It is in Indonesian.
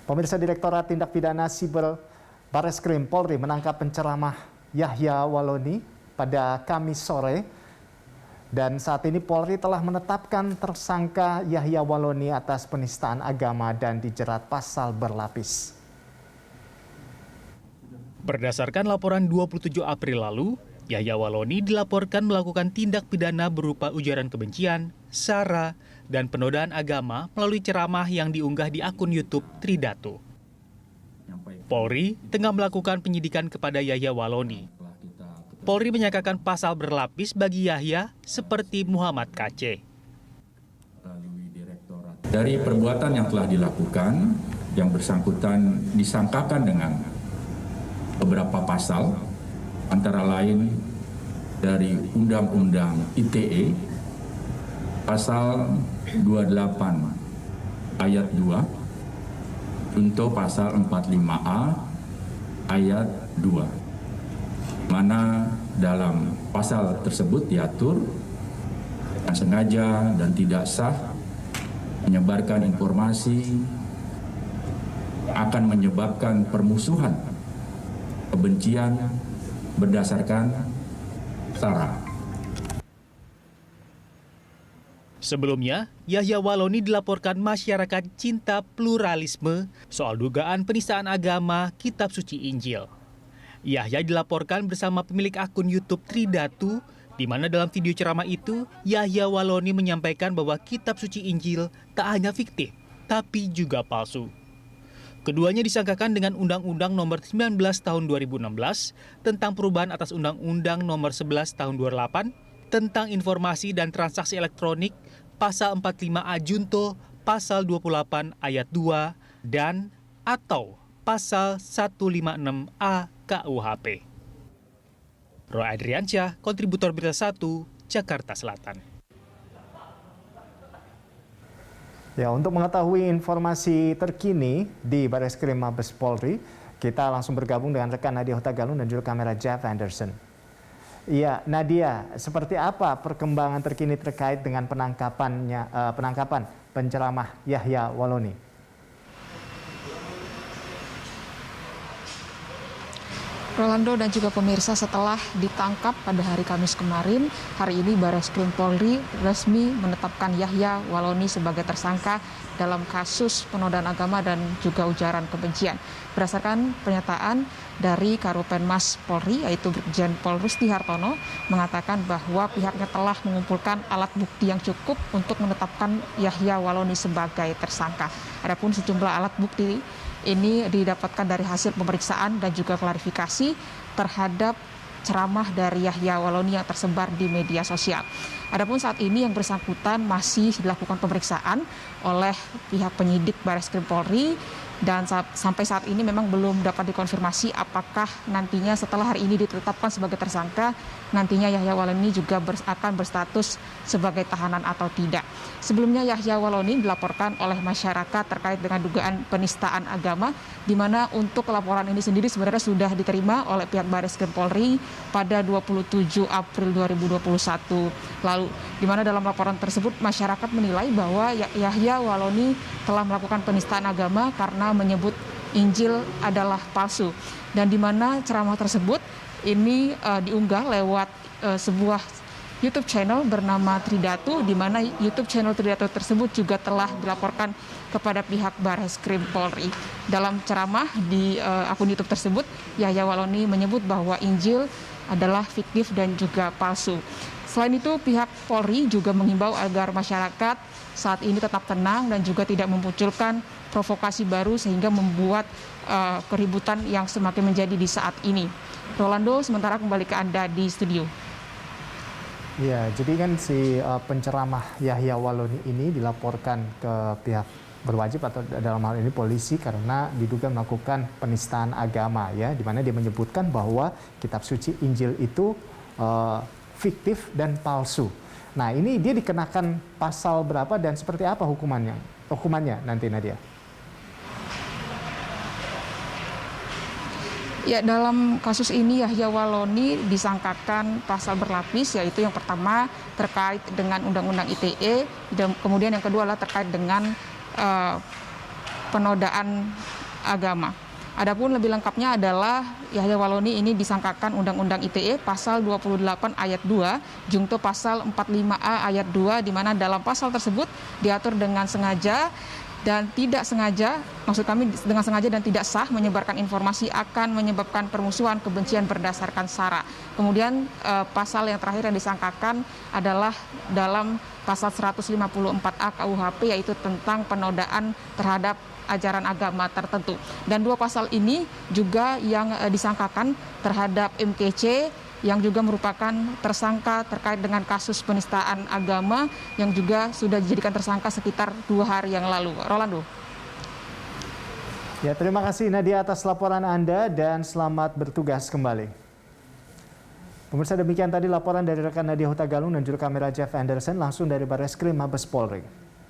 Pemirsa, Direktorat Tindak Pidana Siber Bareskrim Polri menangkap penceramah Yahya Waloni pada Kamis sore. Dan saat ini Polri telah menetapkan tersangka Yahya Waloni atas penistaan agama dan dijerat pasal berlapis. Berdasarkan laporan 27 April lalu, Yahya Waloni dilaporkan melakukan tindak pidana berupa ujaran kebencian, sara, dan penodaan agama melalui ceramah yang diunggah di akun YouTube Tridatu. Polri tengah melakukan penyidikan kepada Yahya Waloni. Polri menyangkakan pasal berlapis bagi Yahya seperti Muhammad KC. Dari perbuatan yang telah dilakukan, yang bersangkutan disangkakan dengan beberapa pasal, antara lain dari Undang-Undang ITE, pasal 28 ayat 2, untuk pasal 45A ayat 2. Mana dalam pasal tersebut diatur dengan sengaja dan tidak sah menyebarkan informasi akan menyebabkan permusuhan, kebencian berdasarkan sara. Sebelumnya, Yahya Waloni dilaporkan masyarakat cinta pluralisme soal dugaan penistaan agama Kitab Suci Injil. Yahya dilaporkan bersama pemilik akun YouTube Tridatu, di mana dalam video ceramah itu, Yahya Waloni menyampaikan bahwa Kitab Suci Injil tak hanya fiktif, tapi juga palsu. Keduanya disangkakan dengan Undang-Undang Nomor 19 Tahun 2016 tentang perubahan atas Undang-Undang Nomor 11 Tahun 2008 tentang informasi dan transaksi elektronik, Pasal 45A Junto, Pasal 28 Ayat 2, dan atau Pasal 156A KUHP. Roy Adriansyah, kontributor Berita 1, Jakarta Selatan. Ya, untuk mengetahui informasi terkini di Bareskrim Mabes Polri, kita langsung bergabung dengan rekan Nadia Hutagalung dan juru kamera Jeff Anderson. Iya, Nadia, seperti apa perkembangan terkini terkait dengan penangkapan penceramah Yahya Waloni? Rolando dan juga pemirsa, setelah ditangkap pada hari Kamis kemarin, hari ini Bareskrim Polri resmi menetapkan Yahya Waloni sebagai tersangka dalam kasus penodaan agama dan juga ujaran kebencian. Berdasarkan pernyataan dari Karopenmas Polri, yaitu Brigjen Pol Rusdi Hartono, mengatakan bahwa pihaknya telah mengumpulkan alat bukti yang cukup untuk menetapkan Yahya Waloni sebagai tersangka. Adapun sejumlah alat bukti ini didapatkan dari hasil pemeriksaan dan juga klarifikasi terhadap ceramah dari Yahya Waloni yang tersebar di media sosial. Adapun saat ini yang bersangkutan masih dilakukan pemeriksaan oleh pihak penyidik Bareskrim Polri, dan sampai saat ini memang belum dapat dikonfirmasi apakah nantinya setelah hari ini ditetapkan sebagai tersangka, nantinya Yahya Waloni juga akan berstatus sebagai tahanan atau tidak. Sebelumnya Yahya Waloni dilaporkan oleh masyarakat terkait dengan dugaan penistaan agama, di mana untuk laporan ini sendiri sebenarnya sudah diterima oleh pihak Bareskrim Polri pada 27 April 2021 lalu, di mana dalam laporan tersebut masyarakat menilai bahwa Yahya Waloni telah melakukan penistaan agama karena menyebut Injil adalah palsu, dan di mana ceramah tersebut ini diunggah lewat sebuah YouTube channel bernama Tridatu, di mana YouTube channel Tridatu tersebut juga telah dilaporkan kepada pihak Bareskrim Polri. Dalam ceramah di akun YouTube tersebut, Yahya Waloni menyebut bahwa Injil adalah fiktif dan juga palsu. Selain itu, pihak Polri juga menghimbau agar masyarakat saat ini tetap tenang dan juga tidak memunculkan provokasi baru sehingga membuat keributan yang semakin menjadi di saat ini. Rolando, sementara kembali ke Anda di studio. Ya, jadi kan si penceramah Yahya Waloni ini dilaporkan ke pihak berwajib atau dalam hal ini polisi karena diduga melakukan penistaan agama, ya, di mana dia menyebutkan bahwa Kitab Suci Injil itu fiktif dan palsu. Nah, ini dia dikenakan pasal berapa dan seperti apa hukumannya nanti, Nadia? Ya, dalam kasus ini Yahya Waloni disangkakan pasal berlapis, yaitu yang pertama terkait dengan Undang-Undang ITE, dan kemudian yang kedua adalah terkait dengan penodaan agama. Adapun lebih lengkapnya adalah Yahya Walloni ini disangkakan Undang-Undang ITE pasal 28 ayat 2, jungto pasal 45A ayat 2, di mana dalam pasal tersebut diatur dengan sengaja dan tidak sengaja, maksud kami dengan sengaja dan tidak sah menyebarkan informasi akan menyebabkan permusuhan kebencian berdasarkan sara. Kemudian pasal yang terakhir yang disangkakan adalah dalam pasal 154A KUHP, yaitu tentang penodaan terhadap ajaran agama tertentu. Dan dua pasal ini juga yang disangkakan terhadap MKC, yang juga merupakan tersangka terkait dengan kasus penistaan agama yang juga sudah dijadikan tersangka sekitar 2 hari yang lalu. Rolando. Ya, terima kasih Nadia atas laporan Anda dan selamat bertugas kembali. Pemirsa, demikian tadi laporan dari rekan Nadia Hutagalung dan juru kamera Jeff Anderson langsung dari Barreskrim Mabes Polri.